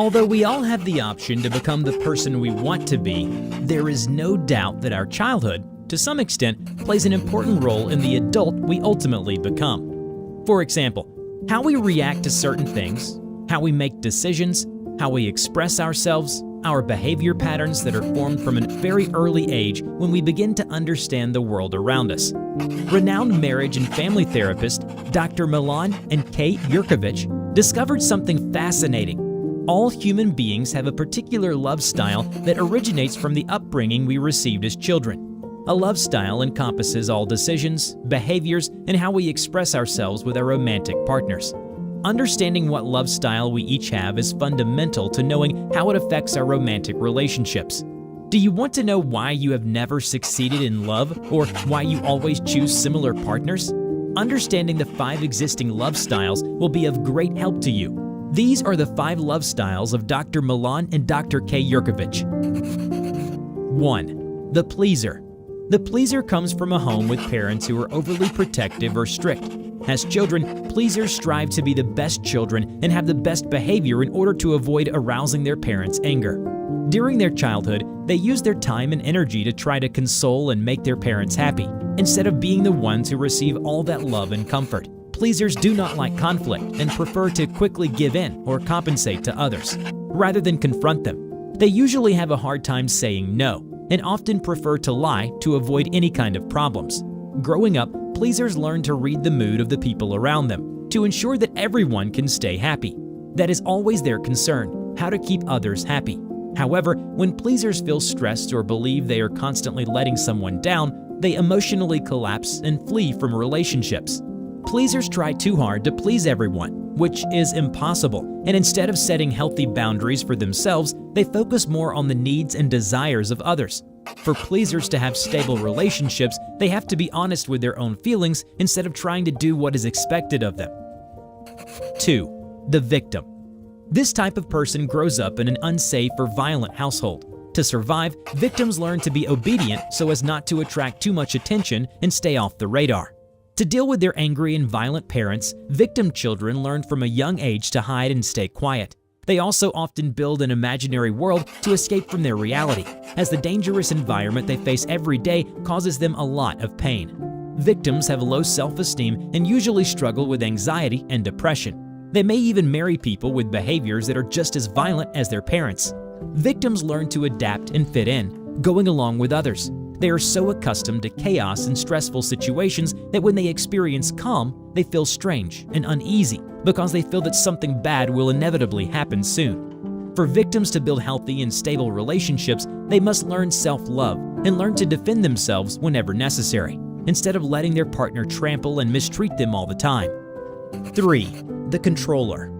Although we all have the option to become the person we want to be, there is no doubt that our childhood, to some extent, plays an important role in the adult we ultimately become. For example, how we react to certain things, how we make decisions, how we express ourselves, our behavior patterns that are formed from a very early age when we begin to understand the world around us. Renowned marriage and family therapist Dr. Milan and Kate Yurkovich discovered something fascinating. All human beings have a particular love style that originates from the upbringing we received as children. A love style encompasses all decisions, behaviors, and how we express ourselves with our romantic partners. Understanding what love style we each have is fundamental to knowing how it affects our romantic relationships. Do you want to know why you have never succeeded in love or why you always choose similar partners? Understanding the 5 existing love styles will be of great help to you. These are the 5 love styles of Dr. Milan and Dr. K. Yurkovich. 1. The pleaser. The pleaser comes from a home with parents who are overly protective or strict. As children, pleasers strive to be the best children and have the best behavior in order to avoid arousing their parents' anger. During their childhood, they use their time and energy to try to console and make their parents happy, instead of being the ones who receive all that love and comfort. Pleasers do not like conflict and prefer to quickly give in or compensate to others, rather than confront them. They usually have a hard time saying no, and often prefer to lie to avoid any kind of problems. Growing up, pleasers learn to read the mood of the people around them to ensure that everyone can stay happy. That is always their concern, how to keep others happy. However, when pleasers feel stressed or believe they are constantly letting someone down, they emotionally collapse and flee from relationships. Pleasers try too hard to please everyone, which is impossible, and instead of setting healthy boundaries for themselves, they focus more on the needs and desires of others. For pleasers to have stable relationships, they have to be honest with their own feelings instead of trying to do what is expected of them. 2. The victim. This type of person grows up in an unsafe or violent household. To survive, victims learn to be obedient so as not to attract too much attention and stay off the radar. To deal with their angry and violent parents, victim children learn from a young age to hide and stay quiet. They also often build an imaginary world to escape from their reality, as the dangerous environment they face every day causes them a lot of pain. Victims have low self-esteem and usually struggle with anxiety and depression. They may even marry people with behaviors that are just as violent as their parents. Victims learn to adapt and fit in, going along with others. They are so accustomed to chaos and stressful situations that when they experience calm, they feel strange and uneasy because they feel that something bad will inevitably happen soon. For victims to build healthy and stable relationships, they must learn self-love and learn to defend themselves whenever necessary, instead of letting their partner trample and mistreat them all the time. 3. The controller.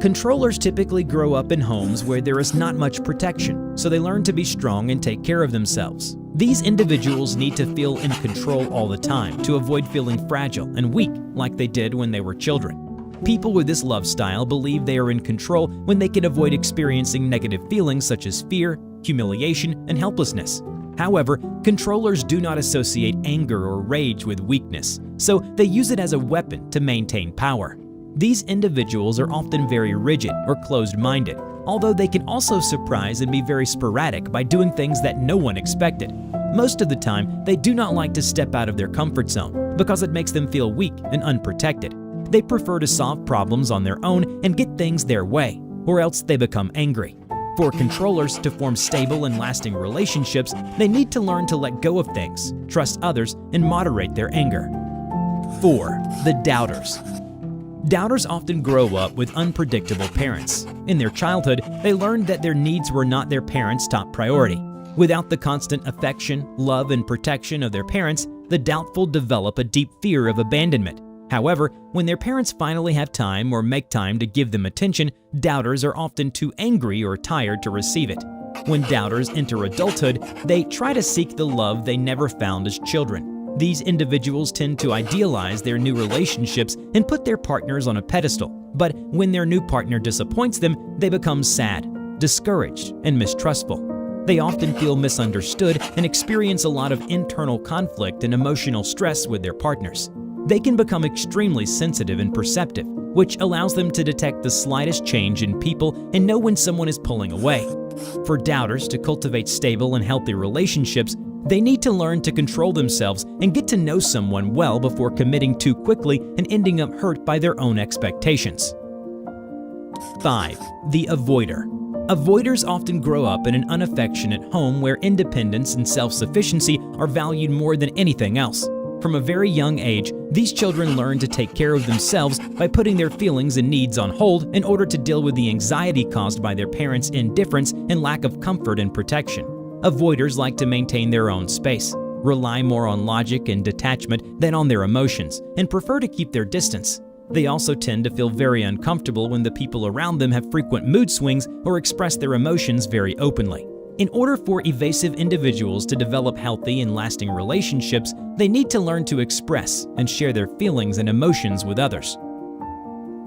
Controllers typically grow up in homes where there is not much protection, so they learn to be strong and take care of themselves. These individuals need to feel in control all the time to avoid feeling fragile and weak like they did when they were children. People with this love style believe they are in control when they can avoid experiencing negative feelings such as fear, humiliation, and helplessness. However, controllers do not associate anger or rage with weakness, so they use it as a weapon to maintain power. These individuals are often very rigid or closed-minded, although they can also surprise and be very sporadic by doing things that no one expected. Most of the time, they do not like to step out of their comfort zone because it makes them feel weak and unprotected. They prefer to solve problems on their own and get things their way, or else they become angry. For controllers to form stable and lasting relationships, they need to learn to let go of things, trust others, and moderate their anger. 4. The doubters. Doubters often grow up with unpredictable parents. In their childhood, they learned that their needs were not their parents' top priority. Without the constant affection, love, and protection of their parents, the doubtful develop a deep fear of abandonment. However, when their parents finally have time or make time to give them attention, doubters are often too angry or tired to receive it. When doubters enter adulthood, they try to seek the love they never found as children. These individuals tend to idealize their new relationships and put their partners on a pedestal, but when their new partner disappoints them, they become sad, discouraged, and mistrustful. They often feel misunderstood and experience a lot of internal conflict and emotional stress with their partners. They can become extremely sensitive and perceptive, which allows them to detect the slightest change in people and know when someone is pulling away. For doubters to cultivate stable and healthy relationships, they need to learn to control themselves and get to know someone well before committing too quickly and ending up hurt by their own expectations. 5. The avoider. Avoiders often grow up in an unaffectionate home where independence and self-sufficiency are valued more than anything else. From a very young age, these children learn to take care of themselves by putting their feelings and needs on hold in order to deal with the anxiety caused by their parents' indifference and lack of comfort and protection. Avoiders like to maintain their own space, rely more on logic and detachment than on their emotions, and prefer to keep their distance. They also tend to feel very uncomfortable when the people around them have frequent mood swings or express their emotions very openly. In order for evasive individuals to develop healthy and lasting relationships, they need to learn to express and share their feelings and emotions with others.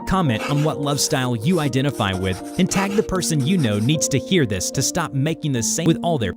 Comment on what love style you identify with and tag the person you know needs to hear this to stop making the same with all their